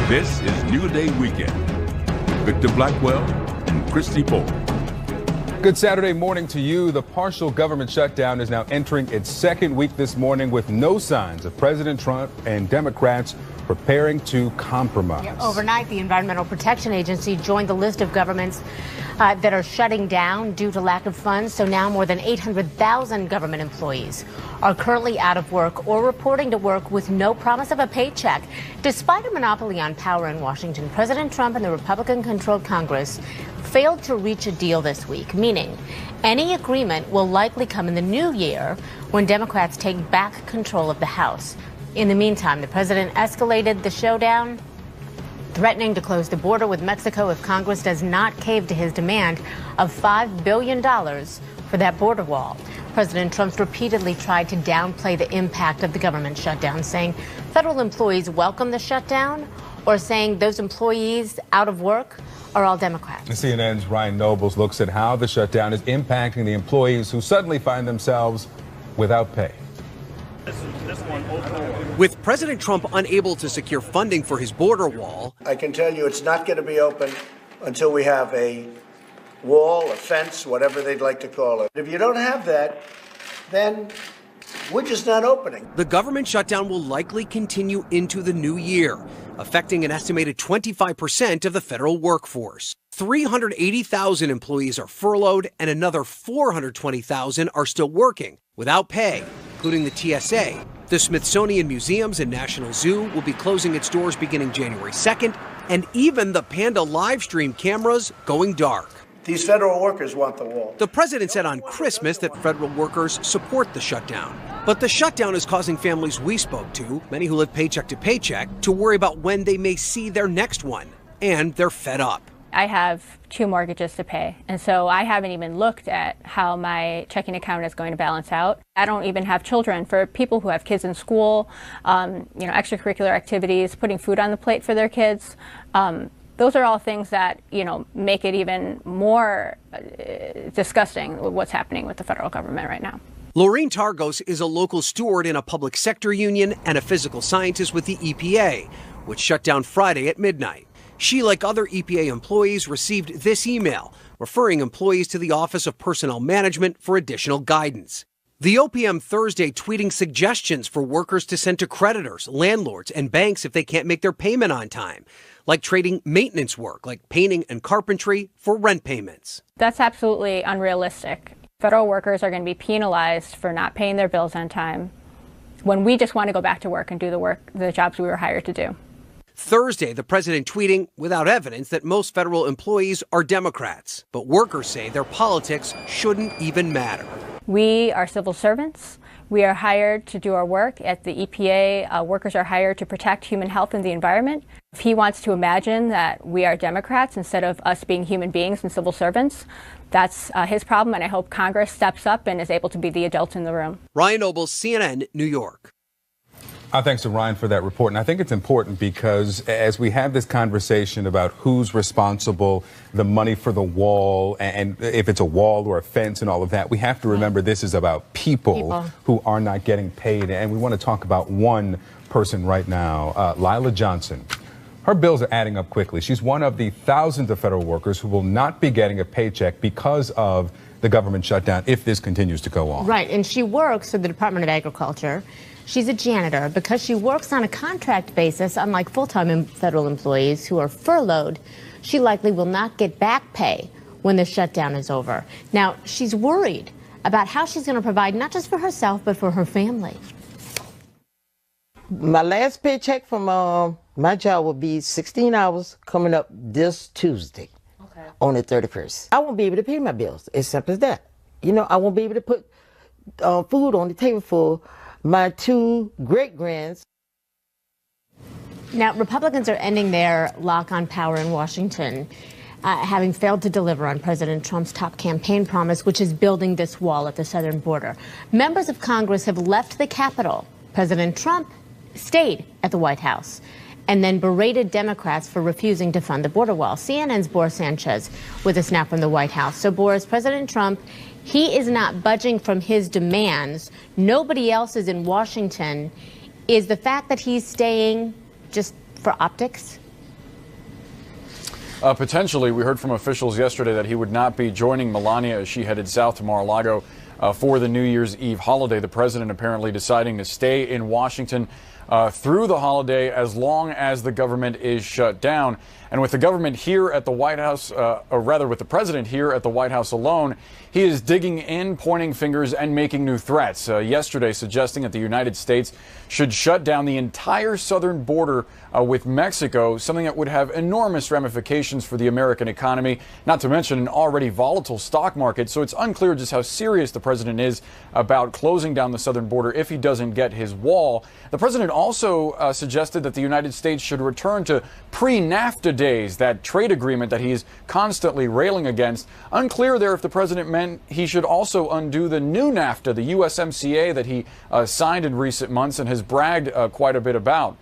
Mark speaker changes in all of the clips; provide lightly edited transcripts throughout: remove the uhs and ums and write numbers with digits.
Speaker 1: This is New Day Weekend. Victor Blackwell and Christy Paul.
Speaker 2: Good Saturday morning to you. The partial government shutdown is now entering its second week this morning with no signs of President Trump and Democrats preparing to compromise.
Speaker 3: Yeah, overnight, the Environmental Protection Agency joined the list of governments that are shutting down due to lack of funds. So now more than 800,000 government employees are currently out of work or reporting to work with no promise of a paycheck. Despite a monopoly on power in Washington, President Trump and the Republican-controlled Congress failed to reach a deal this week, meaning any agreement will likely come in the new year when Democrats take back control of the House. In the meantime, the president escalated the showdown, threatening to close the border with Mexico if Congress does not cave to his demand of $5 billion for that border wall. President Trump repeatedly tried to downplay the impact of the government shutdown, saying federal employees welcome the shutdown or saying those employees out of work are all Democrats.
Speaker 2: CNN's Ryan Nobles looks at how the shutdown is impacting the employees who suddenly find themselves without pay.
Speaker 4: With President Trump unable to secure funding for his border wall,
Speaker 5: I can tell you it's not going to be open until we have a wall, a fence, whatever they'd like to call it. If you don't have that, then we're just not opening.
Speaker 4: The government shutdown will likely continue into the new year, affecting an estimated 25% of the federal workforce. 380,000 employees are furloughed and another 420,000 are still working without pay, including the TSA. The Smithsonian Museums and National Zoo will be closing its doors beginning January 2nd, and even the Panda live stream cameras going dark.
Speaker 5: These federal workers want the wall.
Speaker 4: The president said on Christmas that federal workers support the shutdown. But the shutdown is causing families we spoke to, many who live paycheck to paycheck, to worry about when they may see their next one. And they're fed up.
Speaker 6: I have 2 mortgages to pay, and so I haven't even looked at how my checking account is going to balance out. I don't even have children. For people who have kids in school, extracurricular activities, putting food on the plate for their kids, those are all things that, make it even more disgusting what's happening with the federal government right now.
Speaker 4: Laureen Targos is a local steward in a public sector union and a physical scientist with the EPA, which shut down Friday at midnight. She, like other EPA employees, received this email referring employees to the Office of Personnel Management for additional guidance. The OPM Thursday tweeting suggestions for workers to send to creditors, landlords, and banks if they can't make their payment on time, like trading maintenance work, like painting and carpentry, for rent payments.
Speaker 6: That's absolutely unrealistic. Federal workers are going to be penalized for not paying their bills on time when we just want to go back to work and do the jobs we were hired to do.
Speaker 4: Thursday, the president tweeting without evidence that most federal employees are Democrats, but workers say their politics shouldn't even matter.
Speaker 6: We are civil servants. We are hired to do our work. At the EPA, workers are hired to protect human health and the environment. If he wants to imagine that we are Democrats instead of us being human beings and civil servants, that's his problem, and I hope Congress steps up and is able to be the adult in the room.
Speaker 4: Ryan Nobles, CNN, New York.
Speaker 2: Thanks to Ryan for that report. And I think it's important because as we have this conversation about who's responsible, the money for the wall, and if it's a wall or a fence and all of that, we have to remember this is about people who are not getting paid. And we want to talk about one person right now, Lila Johnson. Her bills are adding up quickly. She's one of the thousands of federal workers who will not be getting a paycheck because of the government shutdown if this continues to go on.
Speaker 3: Right. And she works for the Department of Agriculture. She's a janitor. Because she works on a contract basis, unlike full-time federal employees who are furloughed, she likely will not get back pay when the shutdown is over. Now, she's worried about how she's going to provide not just for herself, but for her family.
Speaker 7: My last paycheck from my job will be 16 hours coming up this Tuesday on the 31st. I won't be able to pay my bills. As simple as that. I won't be able to put food on the table for my 2 great-grands.
Speaker 3: Now, Republicans are ending their lock on power in Washington, having failed to deliver on President Trump's top campaign promise, which is building this wall at the southern border. Members of Congress have left the Capitol. President Trump stayed at the White House and then berated Democrats for refusing to fund the border wall. CNN's Boris Sanchez with us now from the White House. So, Boris, President Trump, he is not budging from his demands. Nobody else is in Washington. Is the fact that he's staying just for optics?
Speaker 8: Potentially, we heard from officials yesterday that he would not be joining Melania as she headed south to Mar-a-Lago for the New Year's Eve holiday. The president apparently deciding to stay in Washington through the holiday as long as the government is shut down. And with the government here at the White House, or rather with the president here at the White House alone, he is digging in, pointing fingers, and making new threats. Yesterday, suggesting that the United States should shut down the entire southern border with Mexico, something that would have enormous ramifications for the American economy, not to mention an already volatile stock market. So it's unclear just how serious the president is about closing down the southern border if he doesn't get his wall. The president also suggested that the United States should return to pre-NAFTA days, that trade agreement that he's constantly railing against. Unclear there if the president meant he should also undo the new NAFTA, the USMCA that he signed in recent months and has bragged quite a bit about.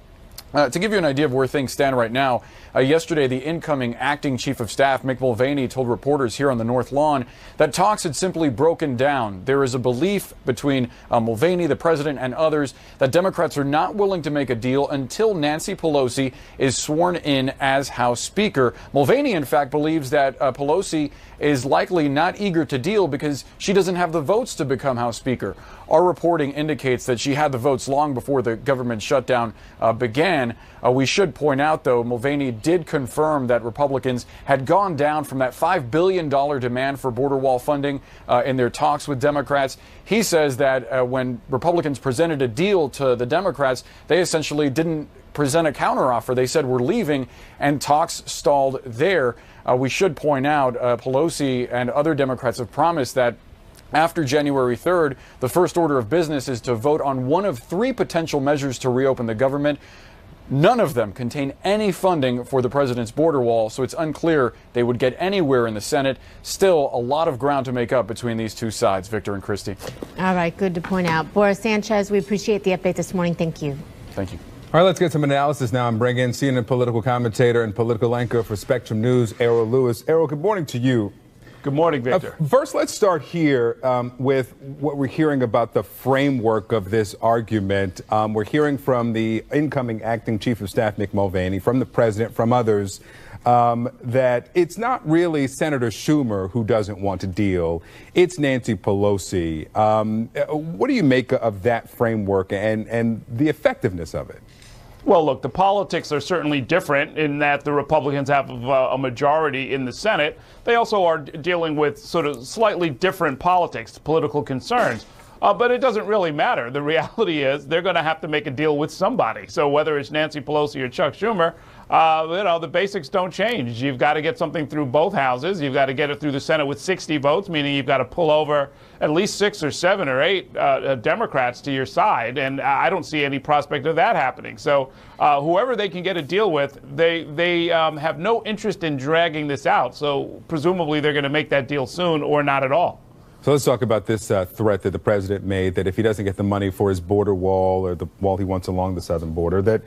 Speaker 8: To give you an idea of where things stand right now, yesterday the incoming acting chief of staff, Mick Mulvaney, told reporters here on the North Lawn that talks had simply broken down. There is a belief between Mulvaney, the president, and others that Democrats are not willing to make a deal until Nancy Pelosi is sworn in as House Speaker. Mulvaney, in fact, believes that Pelosi is likely not eager to deal because she doesn't have the votes to become House Speaker. Our reporting indicates that she had the votes long before the government shutdown began. We should point out, though, Mulvaney did confirm that Republicans had gone down from that $5 billion demand for border wall funding in their talks with Democrats. He says that when Republicans presented a deal to the Democrats, they essentially didn't present a counteroffer. They said we're leaving, and talks stalled there. We should point out Pelosi and other Democrats have promised that after January 3rd, the first order of business is to vote on one of three potential measures to reopen the government. None of them contain any funding for the president's border wall, so it's unclear they would get anywhere in the Senate. Still, a lot of ground to make up between these two sides. Victor and Christy.
Speaker 3: All right, good to point out. Boris Sanchez, we appreciate the update this morning. Thank you.
Speaker 8: Thank you.
Speaker 2: All right, let's get some analysis now and bring in CNN political commentator and political anchor for Spectrum News, Errol Lewis. Errol, good morning to you.
Speaker 9: Good morning, Victor.
Speaker 2: First, let's start here with what we're hearing about the framework of this argument. We're hearing from the incoming acting chief of staff, Mick Mulvaney, from the president, from others, that it's not really Senator Schumer who doesn't want to deal. It's Nancy Pelosi. What do you make of that framework and the effectiveness of it?
Speaker 9: Well, look, the politics are certainly different in that the Republicans have a majority in the Senate. They also are dealing with sort of slightly different politics, political concerns. But it doesn't really matter. The reality is they're going to have to make a deal with somebody. So whether it's Nancy Pelosi or Chuck Schumer, the basics don't change. You've got to get something through both houses. You've got to get it through the Senate with 60 votes, meaning you've got to pull over at least 6 or 7 or 8 Democrats to your side. And I don't see any prospect of that happening. So whoever they can get a deal with, they have no interest in dragging this out. So presumably they're going to make that deal soon or not at all.
Speaker 2: So let's talk about this threat that the president made, that if he doesn't get the money for his border wall or the wall he wants along the southern border, that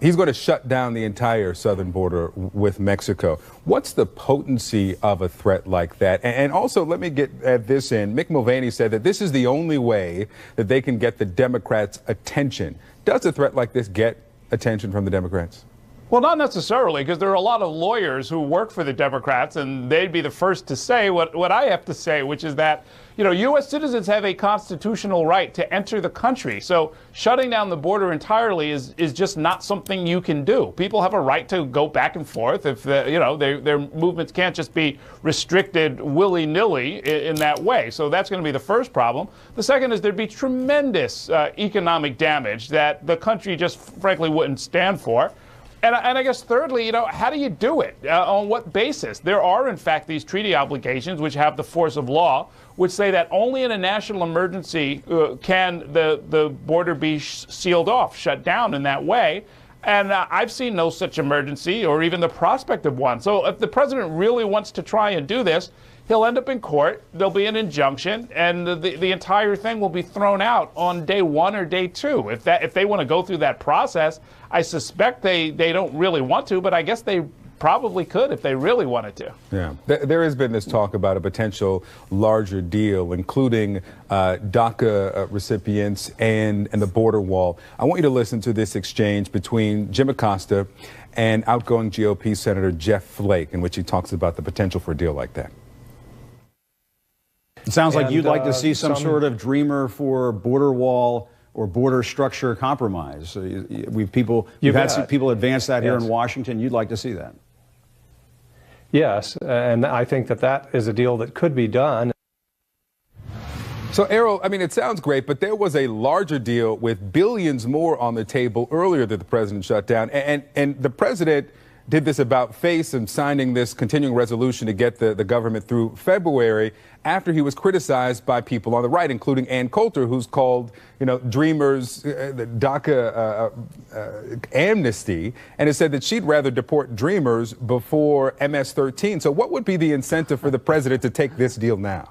Speaker 2: he's going to shut down the entire southern border with Mexico. What's the potency of a threat like that? And also, let me get at this in. Mick Mulvaney said that this is the only way that they can get the Democrats' attention. Does a threat like this get attention from the Democrats?
Speaker 9: Well, not necessarily, because there are a lot of lawyers who work for the Democrats, and they'd be the first to say what I have to say, which is that, U.S. citizens have a constitutional right to enter the country. So shutting down the border entirely is just not something you can do. People have a right to go back and forth. If their movements can't just be restricted willy-nilly in that way. So that's going to be the first problem. The second is there'd be tremendous economic damage that the country just frankly wouldn't stand for. And I guess thirdly, how do you do it? On what basis? There are, in fact, these treaty obligations which have the force of law, which say that only in a national emergency can the border be sealed off, shut down in that way. And I've seen no such emergency or even the prospect of one. So if the president really wants to try and do this, he'll end up in court, there'll be an injunction, and the entire thing will be thrown out on day 1 or day 2. If they want to go through that process, I suspect they don't really want to, but I guess they probably could if they really wanted to.
Speaker 2: Yeah, there has been this talk about a potential larger deal, including DACA recipients and the border wall. I want you to listen to this exchange between Jim Acosta and outgoing GOP Senator Jeff Flake, in which he talks about the potential for a deal like that.
Speaker 10: It sounds like you'd like to see some sort of dreamer for border wall or border structure compromise. You've had people advance that here in Washington. You'd like to see that.
Speaker 11: Yes, and I think that is a deal that could be done.
Speaker 2: So, Errol, I mean, it sounds great, but there was a larger deal with billions more on the table earlier that the president shut down. And the president did this about face and signing this continuing resolution to get the government through February after he was criticized by people on the right, including Ann Coulter, who's called, Dreamers the DACA amnesty, and has said that she'd rather deport Dreamers before MS-13. So what would be the incentive for the president to take this deal now?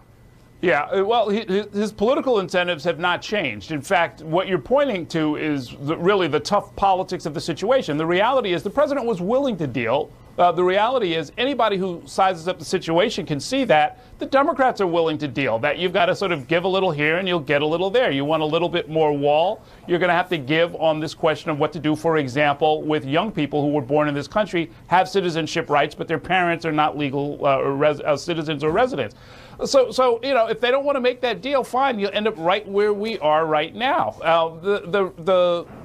Speaker 9: Yeah, well, his political incentives have not changed. In fact, what you're pointing to is really the tough politics of the situation. The reality is the president was willing to deal. The reality is anybody who sizes up the situation can see that the Democrats are willing to deal, that you've got to sort of give a little here and you'll get a little there. You want a little bit more wall, you're going to have to give on this question of what to do, for example, with young people who were born in this country, have citizenship rights, but their parents are not legal citizens or residents. So if they don't want to make that deal, fine. You'll end up right where we are right now.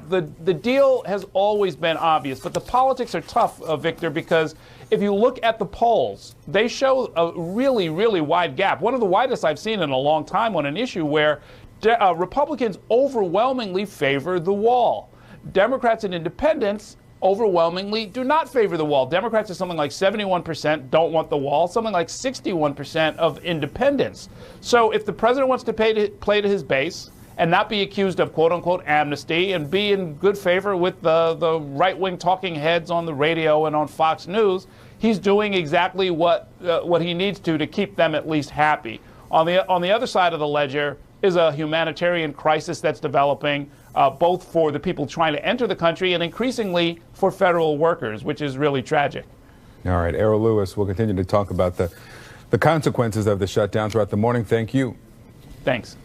Speaker 9: The deal has always been obvious, but the politics are tough, Victor, because if you look at the polls, they show a really, really wide gap. One of the widest I've seen in a long time on an issue where Republicans overwhelmingly favor the wall. Democrats and independents overwhelmingly do not favor the wall. Democrats are something like 71% don't want the wall, something like 61% of independents. So if the president wants to play to his base and not be accused of quote-unquote amnesty and be in good favor with the right-wing talking heads on the radio and on Fox News, he's doing exactly what he needs to keep them at least happy. On the other side of the ledger is a humanitarian crisis that's developing, both for the people trying to enter the country and increasingly for federal workers, which is really tragic.
Speaker 2: All right, Errol Lewis, we'll continue to talk about the consequences of the shutdown throughout the morning. Thank you.
Speaker 9: Thanks.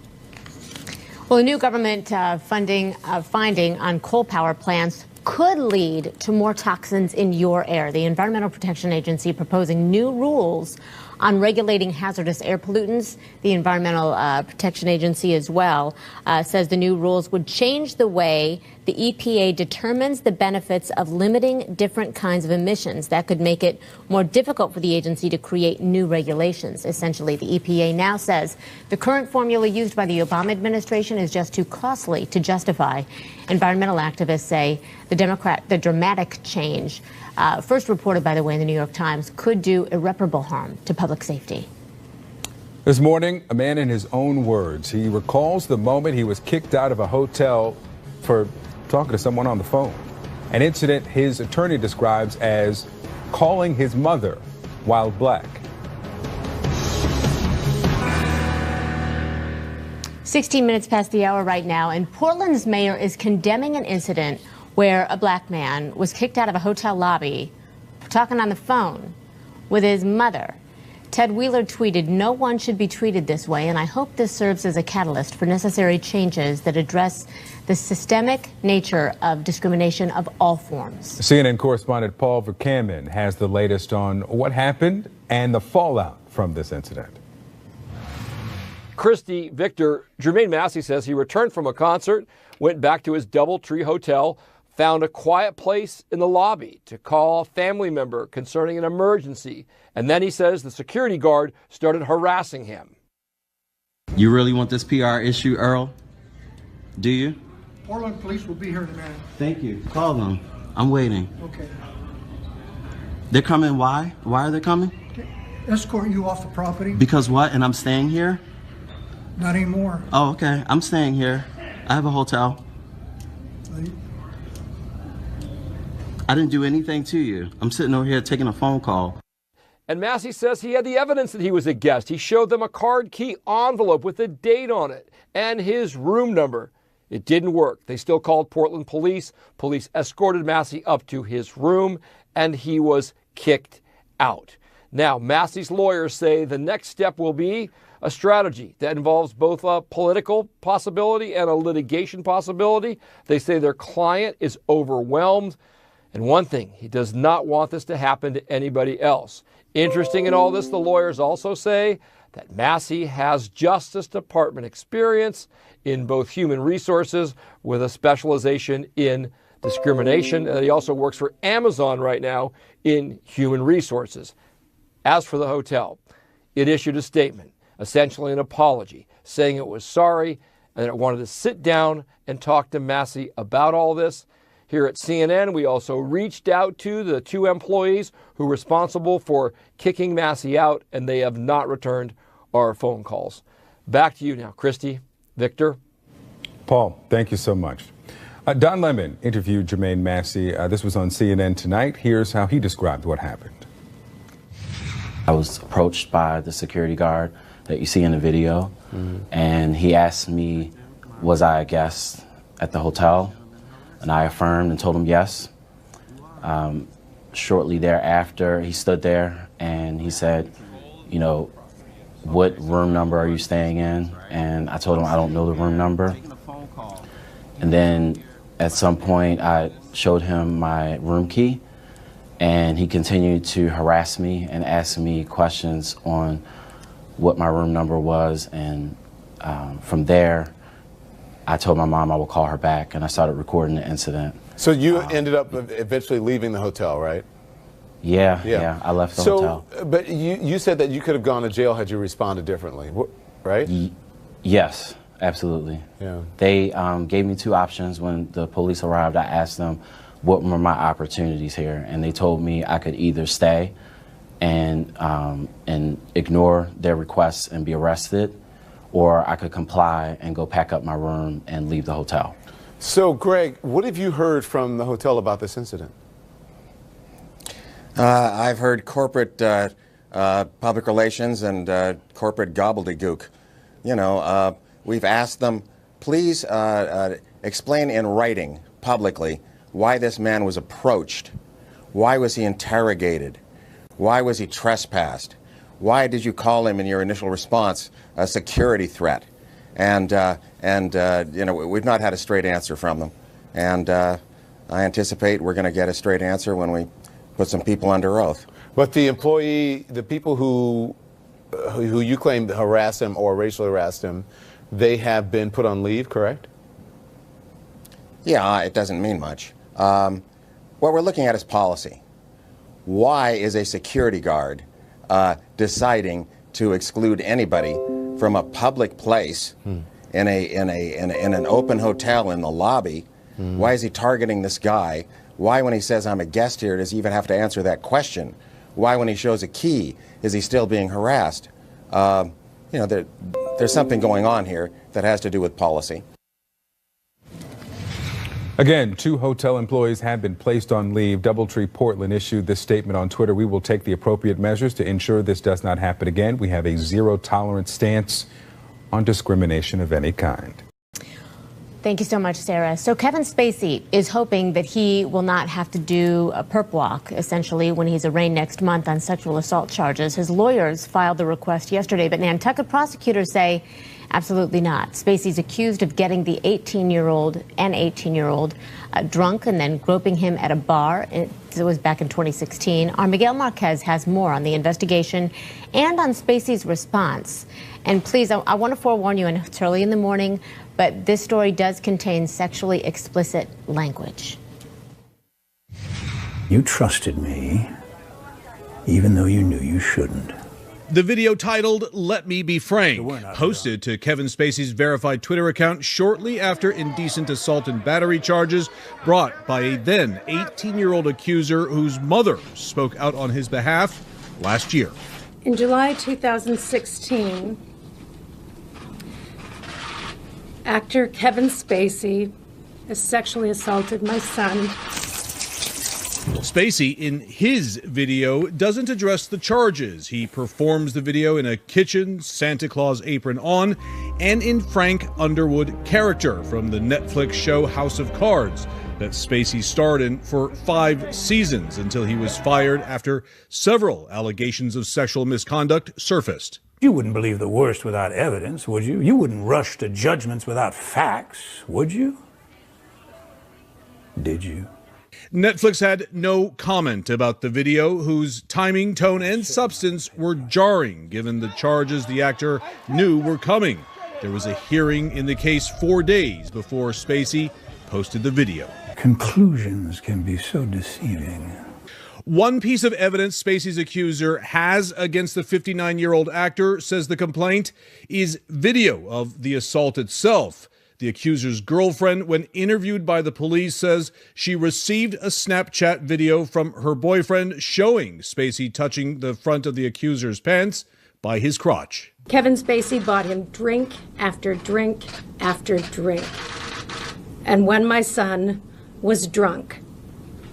Speaker 3: Well, a new government finding on coal power plants could lead to more toxins in your air. The Environmental Protection Agency proposing new rules on regulating hazardous air pollutants. The Environmental Protection Agency as well says the new rules would change the way the EPA determines the benefits of limiting different kinds of emissions. That could make it more difficult for the agency to create new regulations. Essentially, the EPA now says the current formula used by the Obama administration is just too costly to justify. Environmental activists say the dramatic change, first reported, by the way, in the New York Times, could do irreparable harm to public safety.
Speaker 2: This morning, a man in his own words, he recalls the moment he was kicked out of a hotel for talking to someone on the phone. An incident his attorney describes as calling his mother while black.
Speaker 3: 16 minutes past the hour right now, and Portland's mayor is condemning an incident where a black man was kicked out of a hotel lobby for talking on the phone with his mother. Ted Wheeler tweeted, "No one should be treated this way, and I hope this serves as a catalyst for necessary changes that address the systemic nature of discrimination of all forms."
Speaker 2: CNN correspondent Paul Verkaman has the latest on what happened and the fallout from this incident.
Speaker 12: Christy, Victor, Jermaine Massey says he returned from a concert, went back to his DoubleTree hotel, found a quiet place in the lobby to call a family member concerning an emergency. And then he says the security guard started harassing him.
Speaker 13: You really want this PR issue, Earl? Do you?
Speaker 14: Portland police will be here in a minute.
Speaker 13: Thank you. Call them. I'm waiting.
Speaker 14: Okay.
Speaker 13: They're coming. Why? Why are they coming?
Speaker 14: Escort you off the property.
Speaker 13: Because what? And I'm staying here?
Speaker 14: Not anymore.
Speaker 13: Oh, okay. I'm staying here. I have a hotel. I didn't do anything to you. I'm sitting over here taking a phone call.
Speaker 12: And Massey says he had the evidence that he was a guest. He showed them a card key envelope with a date on it and his room number. It didn't work. They still called Portland police. Police escorted Massey up to his room, and he was kicked out. Now, Massey's lawyers say the next step will be a strategy that involves both a political possibility and a litigation possibility. They say their client is overwhelmed. And one thing, he does not want this to happen to anybody else. Interesting in all this, the lawyers also say that Massey has Justice Department experience in both human resources with a specialization in discrimination. And he also works for Amazon right now in human resources. As for the hotel, it issued a statement, essentially an apology, saying it was sorry and that it wanted to sit down and talk to Massey about all this. Here at CNN, we also reached out to the 2 employees who were responsible for kicking Massey out, and they have not returned our phone calls. Back to you now, Christy, Victor.
Speaker 2: Paul, thank you so much. Don Lemon interviewed Jermaine Massey. This was on CNN tonight. Here's how he described what happened.
Speaker 15: I was approached by the security guard that you see in the video, and he asked me, was I a guest at the hotel? And I affirmed and told him yes. Shortly thereafter, he stood there and he said, you know, what room number are you staying in? And I told him I don't know the room number. And then at some point, I showed him my room key, and he continued to harass me and ask me questions on what my room number was. And from there, I told my mom I would call her back, and I started recording the incident.
Speaker 16: So you ended up eventually leaving the hotel, right?
Speaker 15: Yeah, I left the hotel.
Speaker 16: But you said that you could have gone to jail had you responded differently, right?
Speaker 15: Yes, absolutely.
Speaker 16: Yeah.
Speaker 15: They gave me 2 options. When the police arrived, I asked them what were my opportunities here, and they told me I could either stay and ignore their requests and be arrested, or I could comply and go pack up my room and leave the hotel.
Speaker 16: So, Greg, what have you heard from the hotel about this incident?
Speaker 17: I've heard corporate public relations and corporate gobbledygook. You know, we've asked them, please explain in writing publicly why this man was approached. Why was he interrogated? Why was he trespassed? Why did you call him in your initial response a security threat? And you know, we've not had a straight answer from them. And I anticipate we're going to get a straight answer when we put some people under oath.
Speaker 16: But the employee, the people who you claim harassed him or racially harassed him, they have been put on leave, correct?
Speaker 17: Yeah, it doesn't mean much. What we're looking at is policy. Why is a security guard deciding to exclude anybody from a public place in an open hotel in the lobby? Why is he targeting this guy? Why, when he says I'm a guest here, does he even have to answer that question? Why, when he shows a key, is he still being harassed? You know, there's something going on here that has to do with policy.
Speaker 2: Again, 2 hotel employees have been placed on leave. Doubletree Portland issued this statement on Twitter. We will take the appropriate measures to ensure this does not happen again. We have a zero-tolerance stance on discrimination of any kind.
Speaker 3: Thank you so much, Sarah. So Kevin Spacey is hoping that he will not have to do a perp walk, essentially, when he's arraigned next month on sexual assault charges. His lawyers filed the request yesterday, but Nantucket prosecutors say absolutely not. Spacey's accused of getting the 18-year-old drunk and then groping him at a bar. It was back in 2016. Our Miguel Marquez has more on the investigation and on Spacey's response. And please, I want to forewarn you, and it's early in the morning, but this story does contain sexually explicit language.
Speaker 18: You trusted me, even though you knew you shouldn't.
Speaker 19: The video titled "Let Me Be Frank" posted to Kevin Spacey's verified Twitter account shortly after indecent assault and battery charges brought by a then 18-year-old accuser whose mother spoke out on his behalf last year.
Speaker 20: In July 2016, actor Kevin Spacey has sexually assaulted my son.
Speaker 19: Spacey, in his video, doesn't address the charges. He performs the video in a kitchen, Santa Claus apron on, and in Frank Underwood character from the Netflix show House of Cards that Spacey starred in for 5 seasons until he was fired after several allegations of sexual misconduct surfaced.
Speaker 18: You wouldn't believe the worst without evidence, would you? You wouldn't rush to judgments without facts, would you? Did you?
Speaker 19: Netflix had no comment about the video, whose timing, tone, and substance were jarring given the charges the actor knew were coming. There was a hearing in the case 4 days before Spacey posted the video.
Speaker 18: Conclusions can be so deceiving.
Speaker 19: One piece of evidence Spacey's accuser has against the 59-year-old actor, says the complaint, is video of the assault itself. The accuser's girlfriend, when interviewed by the police, says she received a Snapchat video from her boyfriend showing Spacey touching the front of the accuser's pants by his crotch.
Speaker 20: Kevin Spacey bought him drink after drink after drink. And when my son was drunk,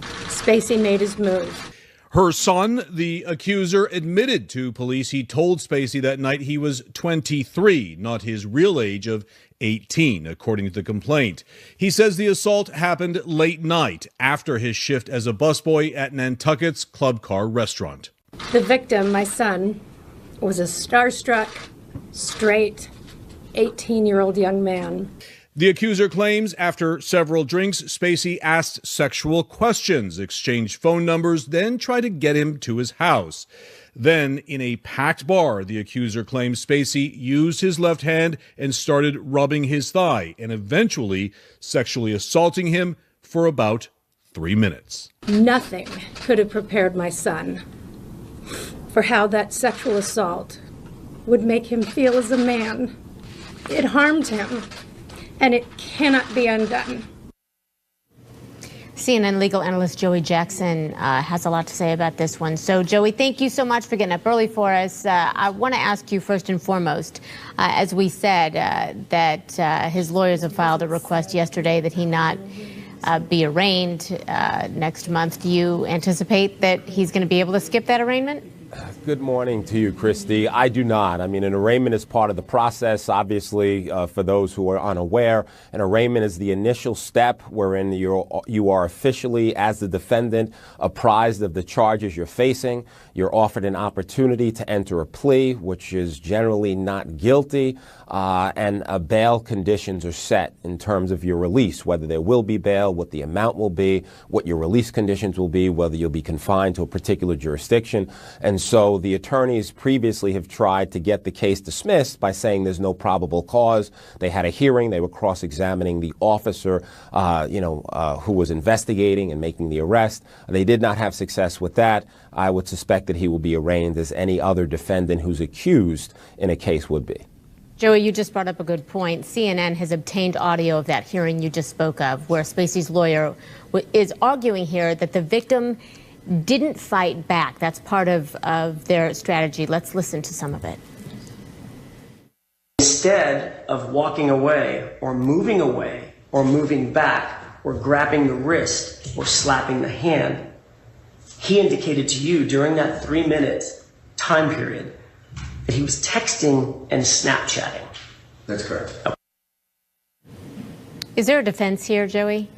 Speaker 20: Spacey made his move.
Speaker 19: Her son, the accuser, admitted to police he told Spacey that night he was 23, not his real age of 18, according to the complaint. He says the assault happened late night after his shift as a busboy at Nantucket's Club Car restaurant.
Speaker 20: The victim, my son, was a starstruck, straight, 18-year-old young man.
Speaker 19: The accuser claims after several drinks, Spacey asked sexual questions, exchanged phone numbers, then tried to get him to his house. Then, in a packed bar, the accuser claims Spacey used his left hand and started rubbing his thigh and eventually sexually assaulting him for about 3 minutes.
Speaker 20: Nothing could have prepared my son for how that sexual assault would make him feel as a man. It harmed him, and it cannot be undone.
Speaker 3: CNN legal analyst Joey Jackson has a lot to say about this one. So, Joey, thank you so much for getting up early for us. I want to ask you first and foremost, as we said, that his lawyers have filed a request yesterday that he not be arraigned next month. Do you anticipate that he's going to be able to skip that arraignment?
Speaker 21: Good morning to you, Christy. I do not. I mean, an arraignment is part of the process. Obviously, for those who are unaware, an arraignment is the initial step wherein you are officially, as the defendant, apprised of the charges you're facing. You're offered an opportunity to enter a plea, which is generally not guilty, and bail conditions are set in terms of your release, whether there will be bail, what the amount will be, what your release conditions will be, whether you'll be confined to a particular jurisdiction. And so the attorneys previously have tried to get the case dismissed by saying there's no probable cause. They had a hearing. They were cross-examining the officer, who was investigating and making the arrest. They did not have success with that. I would suspect that he will be arraigned as any other defendant who's accused in a case would be.
Speaker 3: Joey, you just brought up a good point. CNN has obtained audio of that hearing you just spoke of, where Spacey's lawyer is arguing here that the victim didn't fight back. That's part of their strategy. Let's listen to some of it.
Speaker 22: Instead of walking away or moving back or grabbing the wrist or slapping the hand, he indicated to you during that 3-minute time period that he was texting and Snapchatting.
Speaker 21: That's correct.
Speaker 3: Is there a defense here, Joey?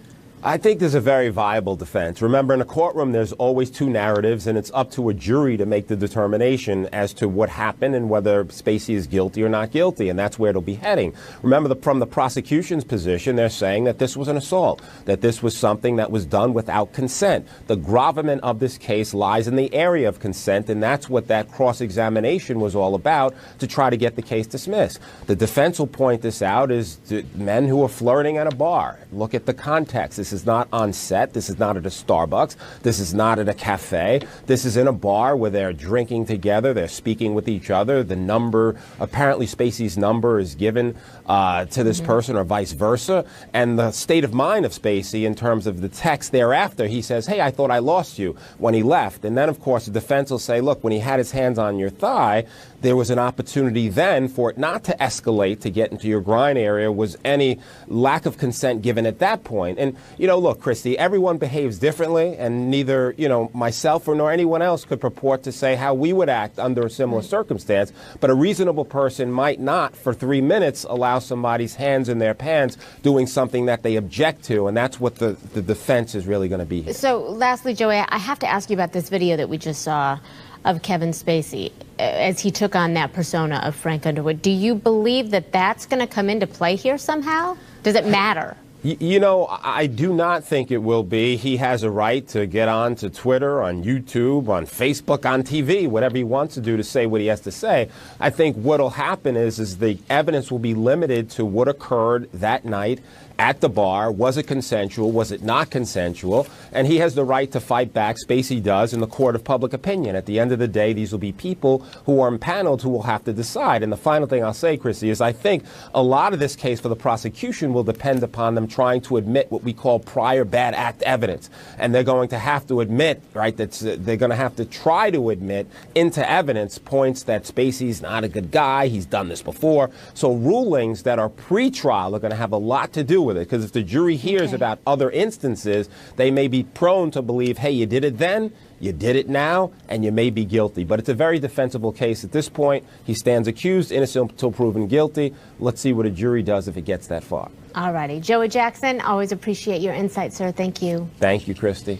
Speaker 21: I think there's a very viable defense. Remember, in a courtroom, there's always two narratives, and it's up to a jury to make the determination as to what happened and whether Spacey is guilty or not guilty, and that's where it'll be heading. Remember, from the prosecution's position, they're saying that this was an assault, that this was something that was done without consent. The gravamen of this case lies in the area of consent, and that's what that cross-examination was all about, to try to get the case dismissed. The defense will point this out as men who are flirting at a bar. Look at the context. This is not on set. This is not at a Starbucks. This is not at a cafe. This is in a bar where they're drinking together. They're speaking with each other. The number, apparently Spacey's number is given to this person or vice versa. And the state of mind of Spacey in terms of the text thereafter, he says, hey, I thought I lost you when he left. And then, of course, the defense will say, look, when he had his hands on your thigh, there was an opportunity then for it not to escalate to get into your groin area. Was any lack of consent given at that point? And, look, Christy, everyone behaves differently, and neither, myself nor anyone else could purport to say how we would act under a similar circumstance. But a reasonable person might not, for 3 minutes, allow somebody's hands in their pants doing something that they object to, and that's what the defense is really going to be here.
Speaker 3: So, lastly, Joey, I have to ask you about this video that we just saw of Kevin Spacey as he took on that persona of Frank Underwood. Do you believe that that's going to come into play here somehow? Does it matter?
Speaker 21: I do not think it will be. He has a right to get on to Twitter, on YouTube, on Facebook, on TV, whatever he wants to do to say what he has to say. I think what will happen is the evidence will be limited to what occurred that night at the bar. Was it consensual? Was it not consensual? And he has the right to fight back. Spacey does in the court of public opinion. At the end of the day, these will be people who are impaneled who will have to decide. And the final thing I'll say, Chrissy, is I think a lot of this case for the prosecution will depend upon them trying to admit what we call prior bad act evidence. And they're going to have to admit, right, that they're going to have to try to admit into evidence points that Spacey's not a good guy. He's done this before. So rulings that are pre-trial are going to have a lot to do with it, because if the jury hears about other instances, they may be prone to believe, hey, you did it then, you did it now, and you may be guilty. But it's a very defensible case at this point. He stands accused, innocent until proven guilty. Let's see what a jury does if it gets that far.
Speaker 3: All righty. Joey Jackson, always appreciate your insight, sir. Thank you.
Speaker 21: Thank you, Christy.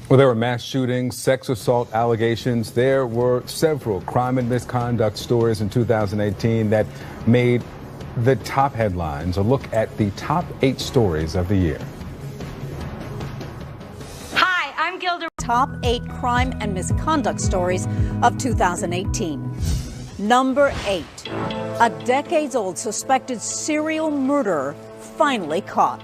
Speaker 2: Well, there were mass shootings, sex assault allegations. There were several crime and misconduct stories in 2018 that made the top headlines. A look at the top 8 stories of the year.
Speaker 1: Hi, I'm Gilda. Top 8 crime and misconduct stories of 2018. Number 8. A decades-old suspected serial murderer finally caught.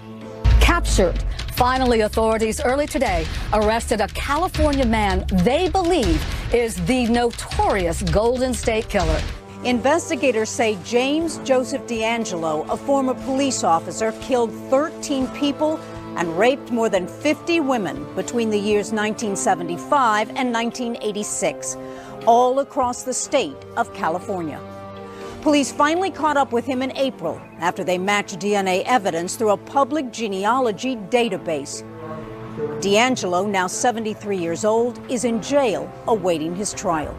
Speaker 5: Captured. Finally, authorities early today arrested a California man they believe is the notorious Golden State Killer.
Speaker 1: Investigators say James Joseph D'Angelo, a former police officer, killed 13 people and raped more than 50 women between the years 1975 and 1986, all across the state of California. Police finally caught up with him in April after they matched DNA evidence through a public genealogy database. D'Angelo, now 73 years old, is in jail awaiting his trial.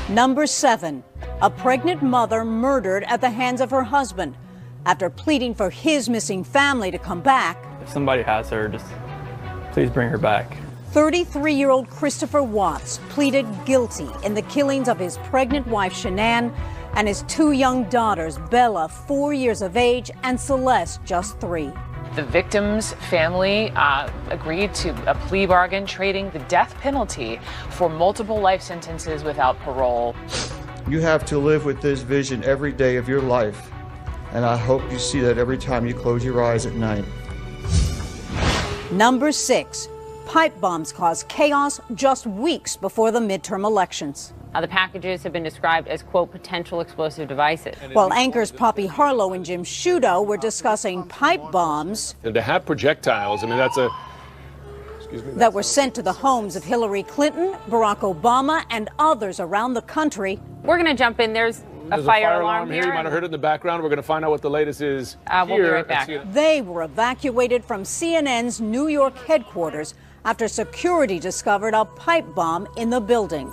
Speaker 1: Number 7. A pregnant mother murdered at the hands of her husband after pleading for his missing family to come back.
Speaker 23: If somebody has her, just please bring her back.
Speaker 1: 33-year-old Christopher Watts pleaded guilty in the killings of his pregnant wife, Shanann, and his 2 young daughters, Bella, 4 years of age, and Celeste, just 3.
Speaker 24: The victim's family agreed to a plea bargain, trading the death penalty for multiple life sentences without parole.
Speaker 25: You have to live with this vision every day of your life, and I hope you see that every time you close your eyes at night.
Speaker 1: Number 6. Pipe bombs caused chaos just weeks before the midterm elections.
Speaker 26: The packages have been described as, quote, potential explosive devices.
Speaker 1: While anchors Poppy Harlow and Jim Sciutto were discussing pipe bombs
Speaker 27: and to have projectiles, I mean, that's a...
Speaker 1: that were sent to the homes of Hillary Clinton, Barack Obama, and others around the country.
Speaker 26: We're going to jump in. There's a fire alarm here.
Speaker 27: You might have heard it in the background. We're going to find out what the latest is
Speaker 26: We'll be right back.
Speaker 1: They were evacuated from CNN's New York headquarters after security discovered a pipe bomb in the building.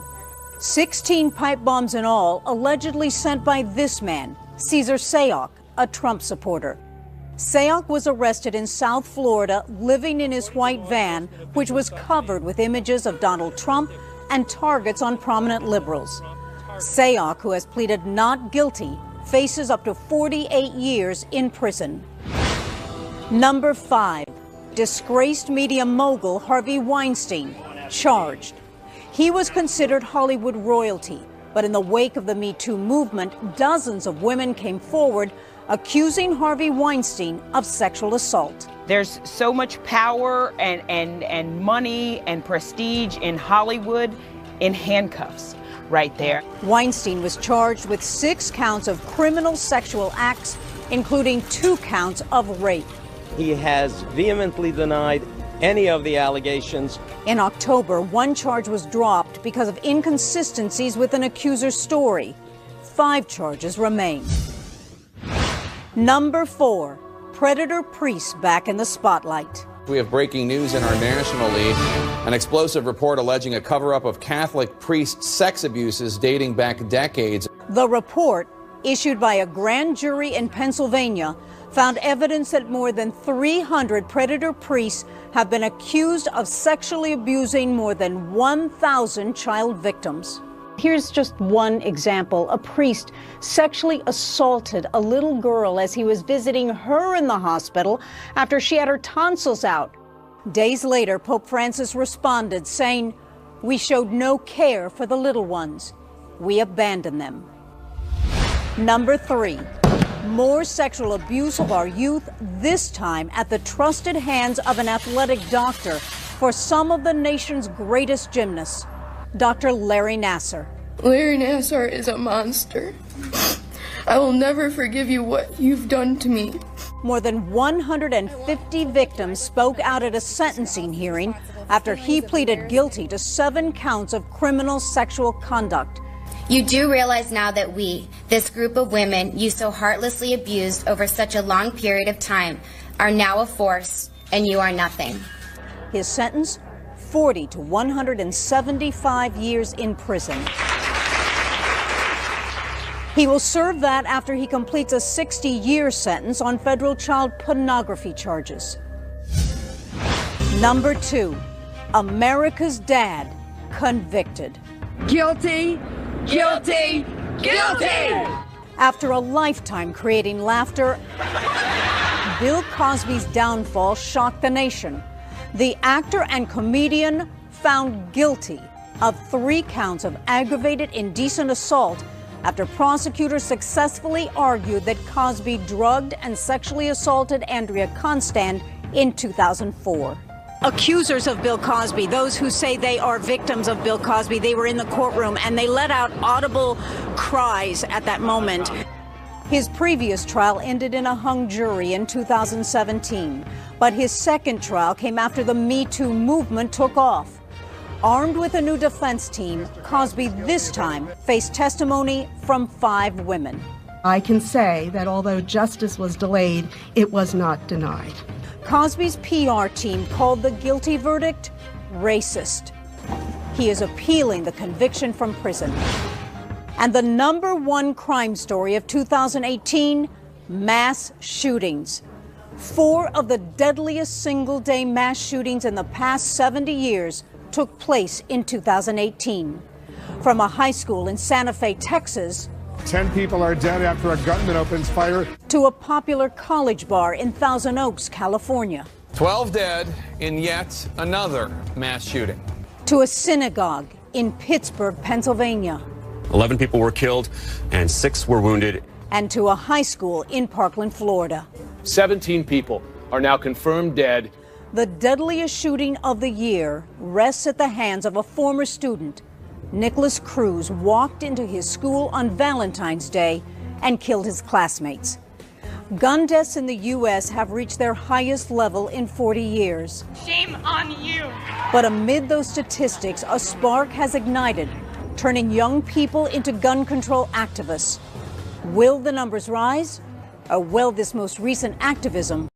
Speaker 1: 16 pipe bombs in all, allegedly sent by this man, Cesar Sayoc, a Trump supporter. Sayoc was arrested in South Florida, living in his white van, which was covered with images of Donald Trump and targets on prominent liberals. Sayoc, who has pleaded not guilty, faces up to 48 years in prison. Number 5. Disgraced media mogul Harvey Weinstein, charged. He was considered Hollywood royalty, but in the wake of the Me Too movement, dozens of women came forward accusing Harvey Weinstein of sexual assault.
Speaker 28: There's so much power and money and prestige in Hollywood in handcuffs right there.
Speaker 1: Weinstein was charged with 6 counts of criminal sexual acts, including 2 counts of rape.
Speaker 29: He has vehemently denied any of the allegations.
Speaker 1: In October, 1 charge was dropped because of inconsistencies with an accuser's story. 5 charges remain. Number 4. Predator priest back in the spotlight.
Speaker 4: We have breaking news in our national lead. An explosive report alleging a cover-up of Catholic priest sex abuses dating back decades.
Speaker 1: The report, issued by a grand jury in Pennsylvania, found evidence that more than 300 predator priests have been accused of sexually abusing more than 1,000 child victims. Here's just one example. A priest sexually assaulted a little girl as he was visiting her in the hospital after she had her tonsils out. Days later, Pope Francis responded, saying, "We showed no care for the little ones. We abandoned them." Number 3, more sexual abuse of our youth, this time at the trusted hands of an athletic doctor for some of the nation's greatest gymnasts. Dr. Larry Nassar.
Speaker 6: Larry Nassar is a monster. I will never forgive you what you've done to me.
Speaker 1: More than 150 victims spoke out at a sentencing hearing after he pleaded guilty to 7 counts of criminal sexual conduct.
Speaker 7: You do realize now that we, this group of women you so heartlessly abused over such a long period of time, are now a force, and you are nothing.
Speaker 1: His sentence, 40 to 175 years in prison. He will serve that after he completes a 60-year sentence on federal child pornography charges. Number 2, America's dad convicted.
Speaker 6: Guilty, guilty, guilty!
Speaker 1: After a lifetime creating laughter, Bill Cosby's downfall shocked the nation. The actor and comedian found guilty of 3 counts of aggravated indecent assault after prosecutors successfully argued that Cosby drugged and sexually assaulted Andrea Constand in 2004. Accusers of Bill Cosby, those who say they are victims of Bill Cosby, they were in the courtroom and they let out audible cries at that moment. His previous trial ended in a hung jury in 2017, but his second trial came after the Me Too movement took off. Armed with a new defense team, Cosby this time faced testimony from 5 women.
Speaker 8: I can say that although justice was delayed, it was not denied.
Speaker 1: Cosby's PR team called the guilty verdict racist. He is appealing the conviction from prison. And the number 1 crime story of 2018, mass shootings. 4 of the deadliest single-day mass shootings in the past 70 years took place in 2018. From a high school in Santa Fe, Texas,
Speaker 9: 10 people are dead after a gunman opens fire,
Speaker 1: to a popular college bar in Thousand Oaks, California,
Speaker 4: 12 dead in yet another mass shooting.
Speaker 1: to a synagogue in Pittsburgh, Pennsylvania,
Speaker 10: 11 people were killed and 6 were wounded.
Speaker 1: and to a high school in Parkland, Florida.
Speaker 27: 17 people are now confirmed dead.
Speaker 1: The deadliest shooting of the year rests at the hands of a former student. Nicholas Cruz walked into his school on Valentine's Day and killed his classmates. Gun deaths in the U.S. have reached their highest level in 40 years.
Speaker 11: Shame on you.
Speaker 1: But amid those statistics, a spark has ignited, turning young people into gun control activists. Will the numbers rise? Or will this most recent activism